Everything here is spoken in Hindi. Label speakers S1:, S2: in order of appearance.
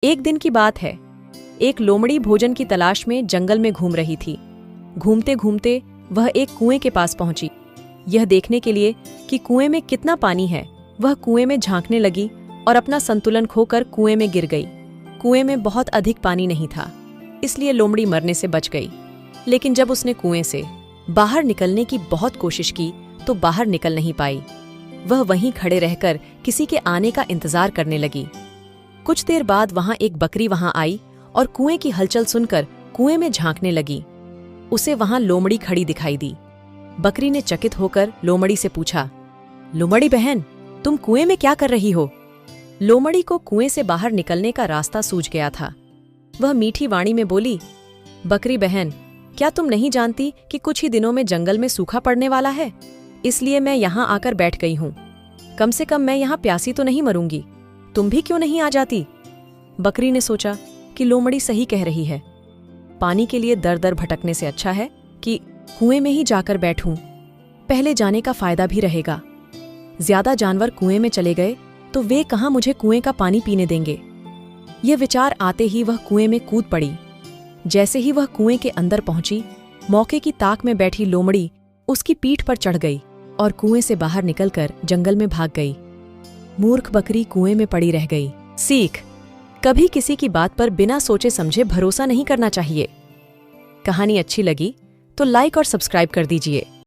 S1: एक दिन की बात है। एक लोमड़ी भोजन की तलाश में जंगल में घूम रही थी। घूमते घूमते वह एक कुएं के पास पहुंची। यह देखने के लिए कि कुएं में कितना पानी है, वह कुएं में झांकने लगी और अपना संतुलन खोकर कुएं में गिर गई। कुएं में बहुत अधिक पानी नहीं था, इसलिए लोमड़ी मरने से बच गई। लेकिन जब उसने कुएं से बाहर निकलने की बहुत कोशिश की तो बाहर निकल नहीं पाई। वह वहीं खड़े रहकर किसी के आने का इंतजार करने लगी। कुछ देर बाद वहां एक बकरी वहां आई और कुएं की हलचल सुनकर कुएं में झांकने लगी। उसे वहां लोमड़ी खड़ी दिखाई दी। बकरी ने चकित होकर लोमड़ी से पूछा, लोमड़ी बहन, तुम कुएं में क्या कर रही हो? लोमड़ी को कुएं से बाहर निकलने का रास्ता सूझ गया था। वह मीठी वाणी में बोली, बकरी बहन, क्या तुम नहीं जानती कि कुछ ही दिनों में जंगल में सूखा पड़ने वाला है? इसलिए मैं यहाँ आकर बैठ गई हूँ। कम से कम मैं यहाँ प्यासी तो नहीं मरूंगी। तुम भी क्यों नहीं आ जाती? बकरी ने सोचा कि लोमड़ी सही कह रही है। पानी के लिए दर दर भटकने से अच्छा है कि कुएं में ही जाकर बैठूं। पहले जाने का फायदा भी रहेगा। ज्यादा जानवर कुएं में चले गए तो वे कहाँ मुझे कुएं का पानी पीने देंगे। यह विचार आते ही वह कुएं में कूद पड़ी। जैसे ही वह कुएं के अंदर पहुंची, मौके की ताक में बैठी लोमड़ी उसकी पीठ पर चढ़ गई और कुएं से बाहर निकलकर जंगल में भाग गई। मूर्ख बकरी कुएं में पड़ी रह गई। सीख: कभी किसी की बात पर बिना सोचे समझे भरोसा नहीं करना चाहिए। कहानी अच्छी लगी तो लाइक और सब्सक्राइब कर दीजिए।